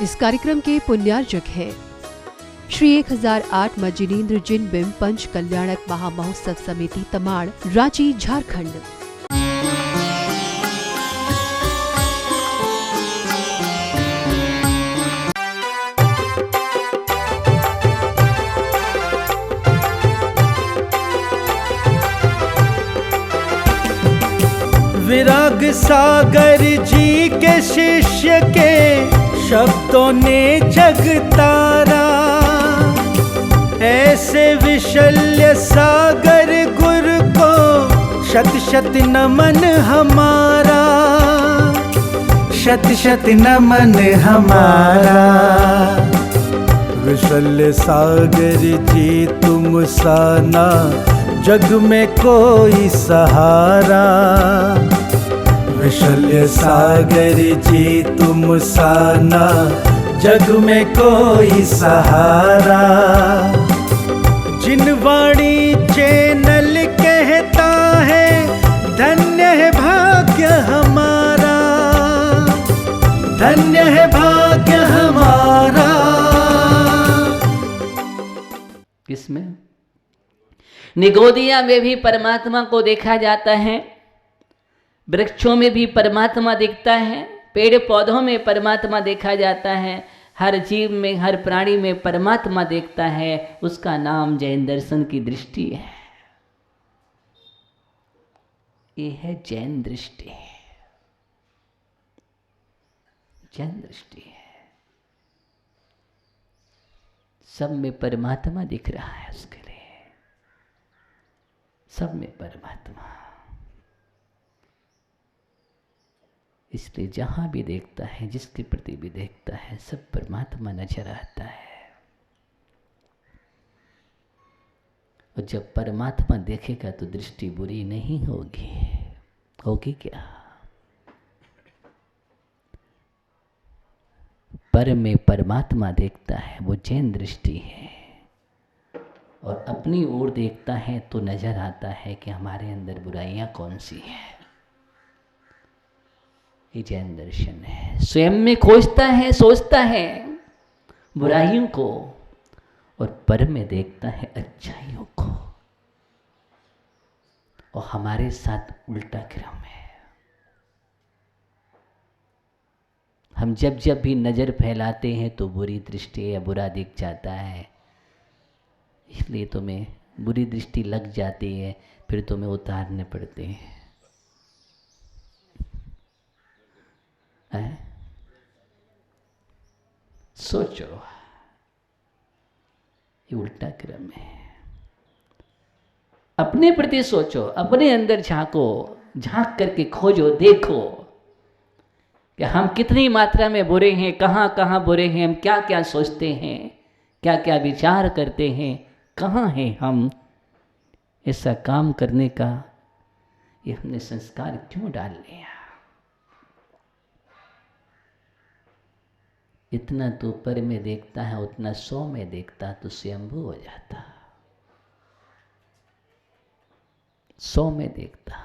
इस कार्यक्रम के पुण्यार्जक हैं श्री 1008 मज्जिनेन्द्र जिन बिंब पंच कल्याणक महामहोत्सव समिति तमाड़, रांची, झारखंड। विराग सागर जी के शिष्य के शब्दों ने जगतारा, ऐसे विशल्य सागर गुरु को शत शत नमन हमारा, शत शत नमन हमारा। विशल्य सागर जी तुम साना जग में कोई सहारा, विशल्य सागर जी तुम साना जग में कोई सहारा। जिन वाणी चैनल कहता है धन्य है भाग्य हमारा, धन्य है भाग्य हमारा। किसमें? निगोदिया में भी परमात्मा को देखा जाता है, वृक्षों में भी परमात्मा दिखता है, पेड़ पौधों में परमात्मा देखा जाता है, हर जीव में, हर प्राणी में परमात्मा देखता है। उसका नाम जैन दर्शन की दृष्टि है। ये है जैन दृष्टि, जैन दृष्टि है। सब में परमात्मा दिख रहा है उसके लिए, सब में परमात्मा। इसलिए जहां भी देखता है, जिसके प्रति भी देखता है, सब परमात्मा नजर आता है। और जब परमात्मा देखेगा तो दृष्टि बुरी नहीं होगी, होगी क्या? पर में परमात्मा देखता है, वो जैन दृष्टि है। और अपनी ओर देखता है तो नजर आता है कि हमारे अंदर बुराइयां कौन सी हैं। ये जैन दर्शन है। स्वयं में खोजता है, सोचता है बुराइयों को, और पर में देखता है अच्छाइयों को। और हमारे साथ उल्टा क्रम है। हम जब जब भी नजर फैलाते हैं तो बुरी दृष्टि या बुरा दिख जाता है, इसलिए तुम्हें बुरी दृष्टि लग जाती है, फिर तुम्हें उतारने पड़ते हैं। सोचो, ये उल्टा क्रम है। अपने प्रति सोचो, अपने अंदर झांको, झांक करके खोजो, देखो कि हम कितनी मात्रा में बुरे हैं, कहाँ कहाँ बुरे हैं, हम क्या क्या सोचते हैं, क्या क्या विचार करते हैं, कहाँ हैं हम। ऐसा काम करने का ये हमने संस्कार क्यों डाल लिया? इतना तो पर में देखता है, उतना 100 में देखता तो स्वयंभू हो जाता। 100 में देखता,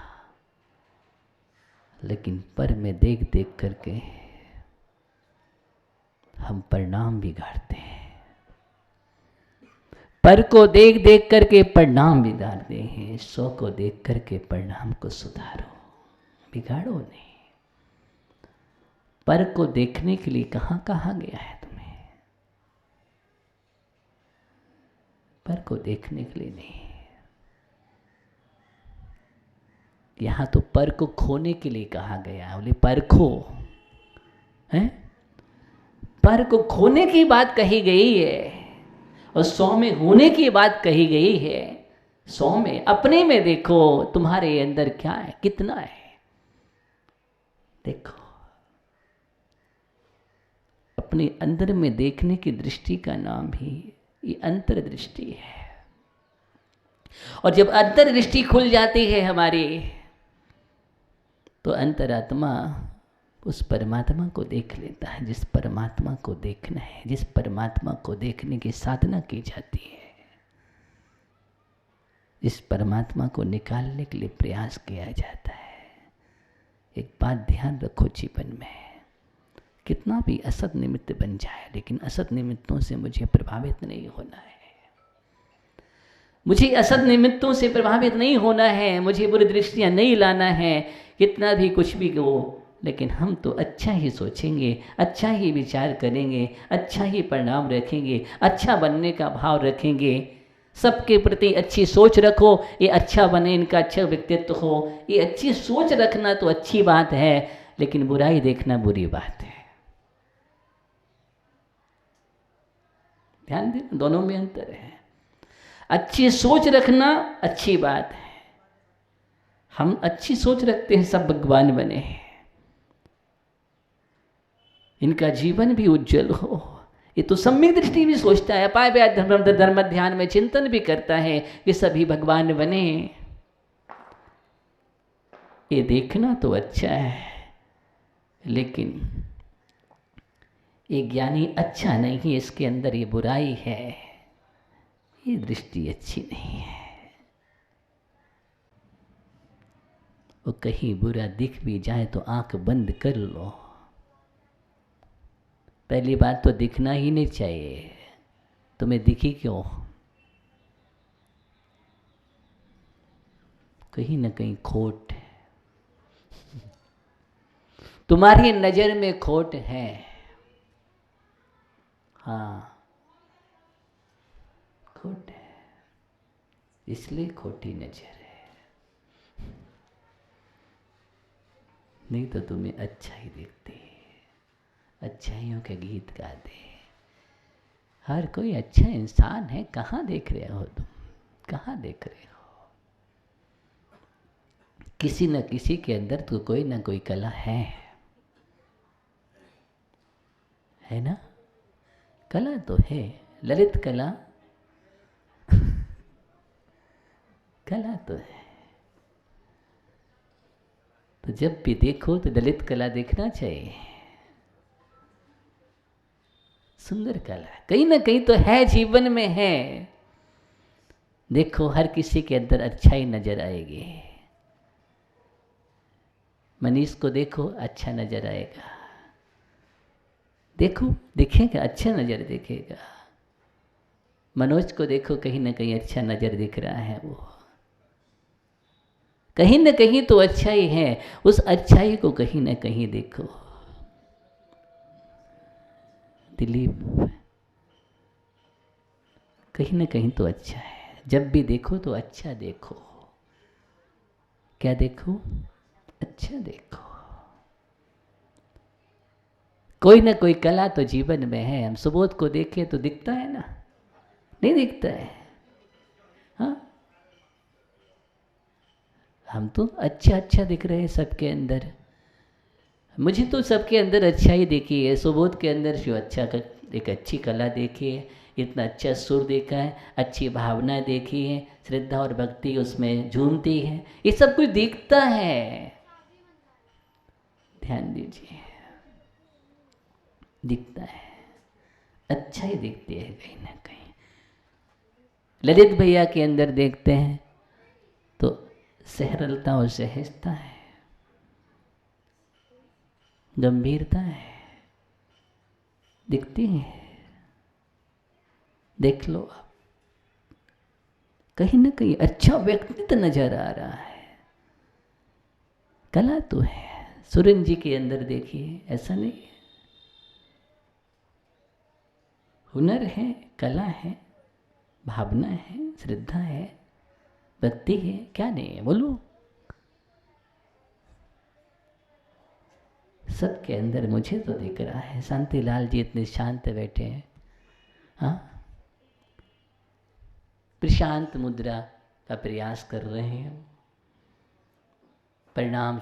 लेकिन पर में देख देख करके हम परिणाम बिगाड़ते हैं। पर को देख देख करके परिणाम बिगाड़ते हैं। 100 को देख करके परिणाम को सुधारो, बिगाड़ो नहीं। पर को देखने के लिए कहाँ कहाँ गया है तुम्हें? पर को देखने के लिए नहीं, यहाँ तो पर को खोने के लिए कहा गया। बोले परखो, हैं? पर को खोने की बात कही गई है, और 100 में होने की बात कही गई है। 100 में, अपने में देखो तुम्हारे अंदर क्या है, कितना है, देखो। अपने अंदर में देखने की दृष्टि का नाम ही ये अंतर्दृष्टि है। और जब अंतर्दृष्टि खुल जाती है हमारी, तो अंतरात्मा उस परमात्मा को देख लेता है, जिस परमात्मा को देखना है, जिस परमात्मा को देखने की साधना की जाती है, जिस परमात्मा को निकालने के लिए प्रयास किया जाता है। एक बात ध्यान रखो जीवन में, कितना भी असत निमित्त बन जाए, लेकिन असत निमित्तों से मुझे प्रभावित नहीं होना है। मुझे असत निमित्तों से प्रभावित नहीं होना है, मुझे बुरी दृष्टियाँ नहीं लाना है, कितना भी कुछ भी हो, लेकिन हम तो अच्छा ही सोचेंगे, अच्छा ही विचार करेंगे, अच्छा ही परिणाम रखेंगे, अच्छा बनने का भाव रखेंगे। सबके प्रति अच्छी सोच रखो, ये अच्छा बने, इनका अच्छा व्यक्तित्व हो, ये अच्छी सोच रखना तो अच्छी बात है, लेकिन बुराई देखना बुरी बात है। ध्यान दें, दोनों में अंतर है। अच्छी सोच रखना अच्छी बात है, हम अच्छी सोच रखते हैं सब भगवान बने, इनका जीवन भी उज्जवल हो, ये तो सम्यक दृष्टि भी सोचता है, अपाय व्याय धर्म ध्यान में चिंतन भी करता है कि सभी भगवान बने। ये देखना तो अच्छा है, लेकिन ये ज्ञानी अच्छा नहीं है, इसके अंदर ये बुराई है, ये दृष्टि अच्छी नहीं है। वो कहीं बुरा दिख भी जाए तो आंख बंद कर लो। पहली बात तो दिखना ही नहीं चाहिए, तुम्हें दिखी क्यों? कहीं ना कहीं खोट है, तुम्हारी नजर में खोट है। हाँ, खोट है, इसलिए खोटी नजर है, नहीं तो तुम्हें अच्छा ही दिखती है, अच्छाइयों के गीत गाते। हर कोई अच्छा इंसान है, कहाँ देख रहे हो तुम, कहाँ देख रहे हो? किसी न किसी के अंदर तो कोई ना कोई कला है ना? कला तो है, ललित कला कला तो है। तो जब भी देखो तो ललित कला देखना चाहिए, सुंदर कला कहीं ना कहीं तो है, जीवन में है। देखो हर किसी के अंदर अच्छाई नजर आएगी। मनीष को देखो, अच्छा नजर आएगा, देखो दिखेगा, अच्छा नजर दिखेगा। मनोज को देखो, कहीं ना कहीं अच्छा नजर दिख रहा है, वो कहीं ना कहीं तो अच्छाई है, उस अच्छाई को कहीं ना कहीं देखो। दिलीप कहीं ना कहीं तो अच्छा है, जब भी देखो तो अच्छा देखो। क्या देखो? अच्छा देखो। कोई ना कोई कला तो जीवन में है। हम सुबोध को देखें तो दिखता है ना? नहीं दिखता है? हाँ, हम तो अच्छा अच्छा दिख रहे हैं सबके अंदर। मुझे तो सबके अंदर अच्छा ही देखी है। सुबोध के अंदर जो अच्छा एक अच्छी कला देखी है, इतना अच्छा सुर देखा है, अच्छी भावना देखी है, श्रद्धा और भक्ति उसमें झूमती है, ये सब कुछ दिखता है। ध्यान दीजिए, दिखता है, अच्छा ही दिखती है कहीं ना कहीं। ललित भैया के अंदर देखते हैं तो सरलता और सहजता है, गंभीरता है, दिखती है। देख लो आप, कहीं ना कहीं अच्छा व्यक्तित्व नजर आ रहा है। कला तो है। सुरेंद्र जी के अंदर देखिए, ऐसा नहीं है, हुनर है, कला है, भावना है, श्रद्धा है, भक्ति है, क्या नहीं है बोलो? सबके अंदर मुझे तो दिख रहा है। शांतिलाल जी इतने शांत बैठे हैं, हाँ, प्रशांत मुद्रा का प्रयास कर रहे हैं, परिणाम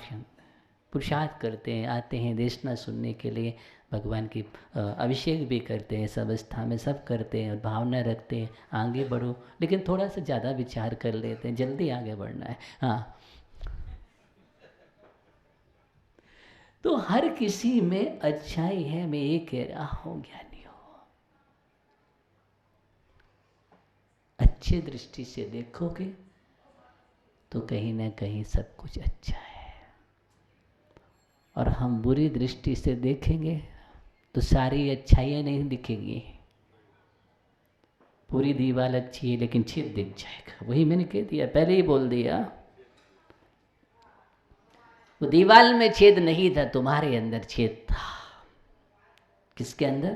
पुरुषार्थ करते हैं, आते हैं देशना सुनने के लिए, भगवान की अभिषेक भी करते हैं, सब अवस्था में सब करते हैं और भावना रखते हैं आगे बढ़ो, लेकिन थोड़ा सा ज़्यादा विचार कर लेते हैं, जल्दी आगे बढ़ना है। हाँ, तो हर किसी में अच्छाई है। मैं ये कह रहा हूँ, ज्ञानी हो, अच्छे दृष्टि से देखोगे तो कहीं ना कहीं सब कुछ अच्छा है, और हम बुरी दृष्टि से देखेंगे तो सारी अच्छाइयाँ नहीं दिखेगी। पूरी दीवार अच्छी है लेकिन छेद दिख जाएगा। वही मैंने कह दिया, पहले ही बोल दिया। वो दीवार में छेद नहीं था, तुम्हारे अंदर छेद था। किसके अंदर?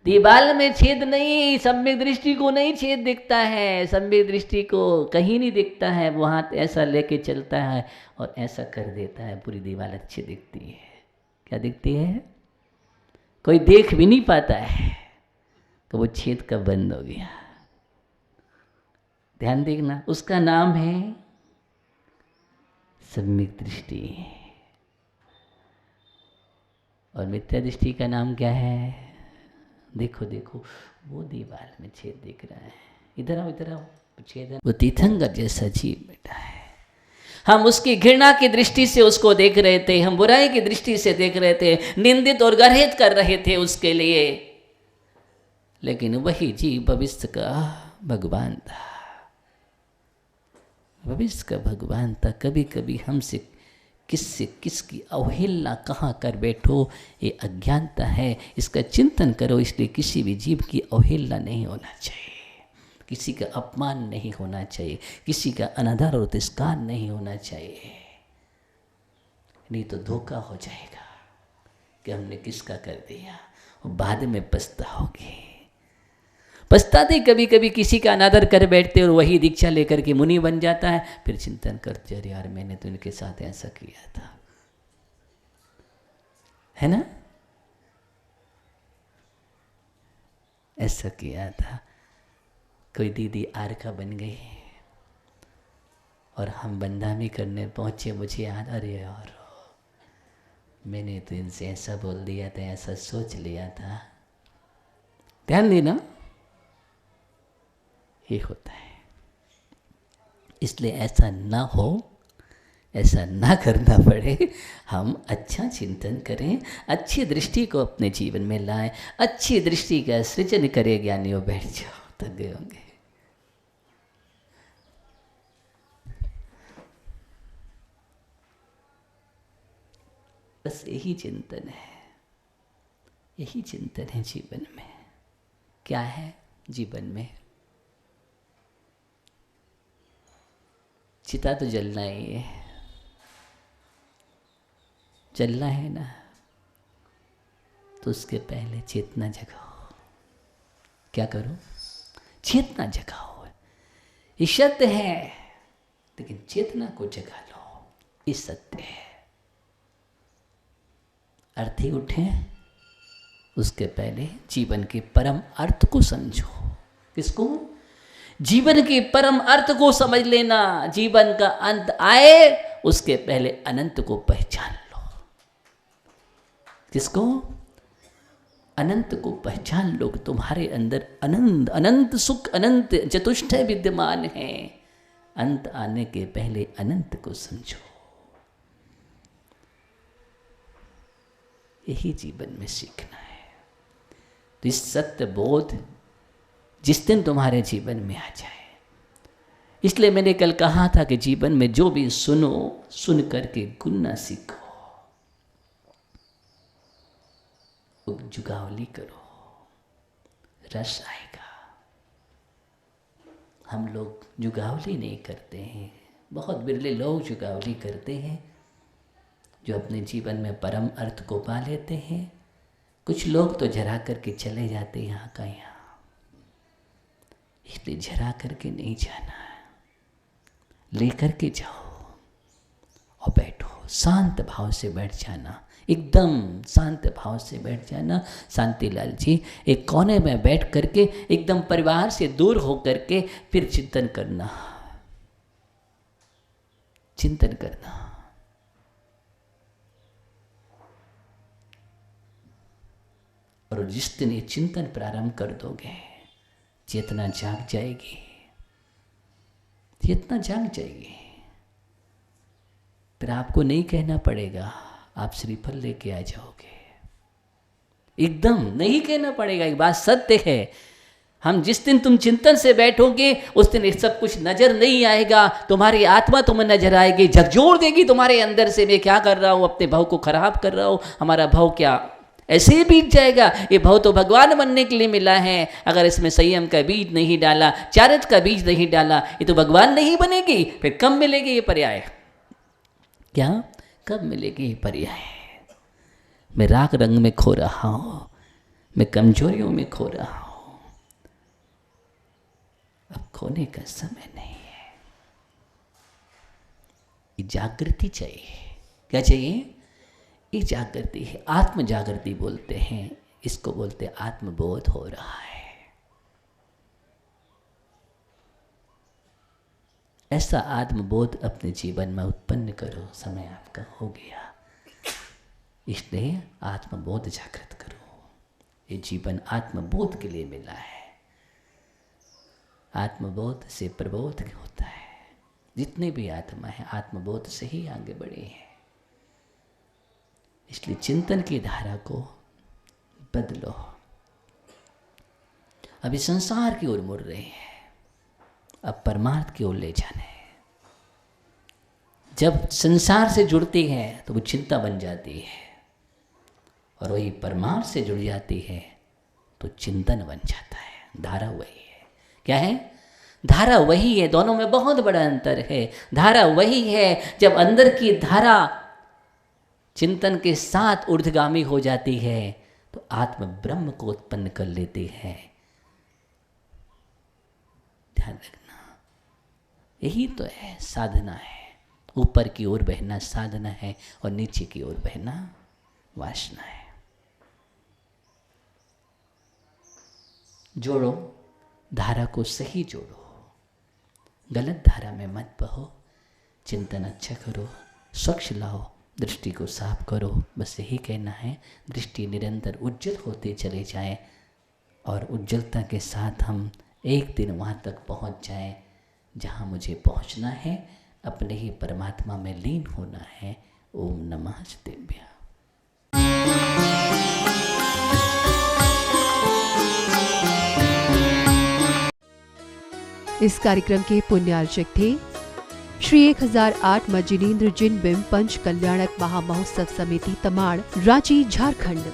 दीवार में छेद नहीं, सम्यक दृष्टि को नहीं छेद दिखता है। सम्यक दृष्टि को कहीं नहीं दिखता है। वो हाथ ऐसा लेके चलता है और ऐसा कर देता है, पूरी दीवार अच्छी दिखती है। क्या दिखती है? कोई देख भी नहीं पाता है तो वो छेद कब बंद हो गया। ध्यान देखना, उसका नाम है सम्यक दृष्टि। और मिथ्या दृष्टि का नाम क्या है? देखो देखो, वो दीवार में छेद दिख रहा है। इधर आओ, इधर आओ। छेद है, वो तीर्थंकर जैसा जीव बेटा है। हम उसकी घृणा की दृष्टि से उसको देख रहे थे, हम बुराई की दृष्टि से देख रहे थे, निंदित और गर्हित कर रहे थे उसके लिए। लेकिन वही जीव भविष्य का भगवान था। भविष्य का भगवान था। कभी कभी हमसे किसकी अवहेलना कहाँ कर बैठो, ये अज्ञानता है। इसका चिंतन करो। इसलिए किसी भी जीव की अवहेलना नहीं होना चाहिए, किसी का अपमान नहीं होना चाहिए, किसी का अनादर और तिरस्कार नहीं होना चाहिए। नहीं तो धोखा हो जाएगा कि हमने किसका कर दिया, और बाद में पछताओगे। पछताते कभी कभी किसी का अनादर कर बैठते और वही दीक्षा लेकर के मुनि बन जाता है। फिर चिंतन करते, अरे यार मैंने तो इनके साथ ऐसा किया था, है ना, ऐसा किया था। कोई दीदी आरका बन गई और हम बंदामी करने पहुंचे। मुझे याद, अरे यार मैंने तो इनसे ऐसा बोल दिया था, ऐसा सोच लिया था। ध्यान देना, ये होता है। इसलिए ऐसा ना हो, ऐसा ना करना पड़े। हम अच्छा चिंतन करें, अच्छी दृष्टि को अपने जीवन में लाएं, अच्छी दृष्टि का सृजन करें। ज्ञानियों बैठ जाओ, थक गए होंगे। बस यही चिंतन है, यही चिंतन है जीवन में। क्या है जीवन में? चिता तो जलना ही है, जलना है ना, तो उसके पहले चेतना जगाओ। क्या करो? चेतना जगाओ। ये सत्य है, लेकिन चेतना को जगा लो। ये सत्य है। अर्थी उठे, उसके पहले जीवन के परम अर्थ को समझो। किसको? जीवन के परम अर्थ को समझ लेना। जीवन का अंत आए उसके पहले अनंत को पहचान लो। किसको? अनंत को पहचान लो। तुम्हारे अंदर अनंत अनंत सुख, अनंत चतुष्टय विद्यमान है। अंत आने के पहले अनंत को समझो। यही जीवन में सीखना है। तो इस सत्य बोध जिस दिन तुम्हारे जीवन में आ जाए, इसलिए मैंने कल कहा था कि जीवन में जो भी सुनो, सुन करके गुनना सीखो, जुगावली करो, रस आएगा। हम लोग जुगावली नहीं करते हैं। बहुत बिरले लोग जुगावली करते हैं जो अपने जीवन में परम अर्थ को पा लेते हैं। कुछ लोग तो झरा करके चले जाते यहाँ का यहाँ। इसलिए झरा करके नहीं जाना, लेकर के जाओ और बैठो। शांत भाव से बैठ जाना, एकदम शांत भाव से बैठ जाना। शांतिलाल जी एक कोने में बैठ करके एकदम परिवार से दूर हो करके फिर चिंतन करना, चिंतन करना। और जिस दिन ये चिंतन प्रारंभ कर दोगे, चेतना जाग जाएगी, चेतना जाग जाएगी। फिर आपको नहीं कहना पड़ेगा, आप श्रीफल लेके आ जाओगे। एकदम नहीं कहना पड़ेगा। एक बात सत्य है, हम जिस दिन तुम चिंतन से बैठोगे उस दिन ये सब कुछ नजर नहीं आएगा। तुम्हारी आत्मा तुम्हें नजर आएगी, झकझोर देगी तुम्हारे अंदर से, मैं क्या कर रहा हूँ, अपने भाव को खराब कर रहा हूँ। हमारा भाव क्या ऐसे ही बीत जाएगा। ये भाव तो भगवान बनने के लिए मिला है, अगर इसमें संयम का बीज नहीं डाला, चारित्र का बीज नहीं डाला, ये तो भगवान नहीं बनेगी। फिर कब मिलेगी ये पर्याय? क्या कब मिलेगी ये पर्याय? मैं राग रंग में खो रहा हूं, मैं कमजोरियों में खो रहा हूं, अब खोने का समय नहीं है। ये जागृति चाहिए। क्या चाहिए? ये जागृति है, आत्म जागृति बोलते हैं इसको, बोलते आत्मबोध हो रहा है। ऐसा आत्मबोध अपने जीवन में उत्पन्न करो, समय आपका हो गया। इसलिए आत्मबोध जागृत करो। ये जीवन आत्मबोध के लिए मिला है। आत्मबोध से प्रबोध होता है। जितने भी आत्मा है आत्मबोध से ही आगे बढ़े हैं। इसलिए चिंतन की धारा को बदलो। अभी संसार की ओर मुड़ रहे हैं, अब परमार्थ की ओर ले जाना है। जब संसार से जुड़ती है तो वो चिंता बन जाती है, और वही परमार्थ से जुड़ जाती है तो चिंतन बन जाता है। धारा वही है। क्या है? धारा वही है। दोनों में बहुत बड़ा अंतर है। धारा वही है, जब अंदर की धारा चिंतन के साथ ऊर्ध्वगामी हो जाती है तो आत्म ब्रह्म को उत्पन्न कर लेती है। ध्यान रखना, यही तो है साधना है। ऊपर की ओर बहना साधना है और नीचे की ओर बहना वासना है। जोड़ो, धारा को सही जोड़ो, गलत धारा में मत बहो। चिंतन अच्छा करो, स्वच्छ लाओ, दृष्टि को साफ करो। बस यही कहना है। दृष्टि निरंतर उज्जवल होते चले जाए और उज्जवलता के साथ हम एक दिन वहाँ तक पहुँच जाएं जहाँ मुझे पहुँचना है। अपने ही परमात्मा में लीन होना है। ओम नमः शिवाय। इस कार्यक्रम के पुण्यार्चक थे श्री 1008 मजिनेन्द्र जिन बिंब पंच कल्याणक महामहोत्सव समिति तमाड़, रांची, झारखंड।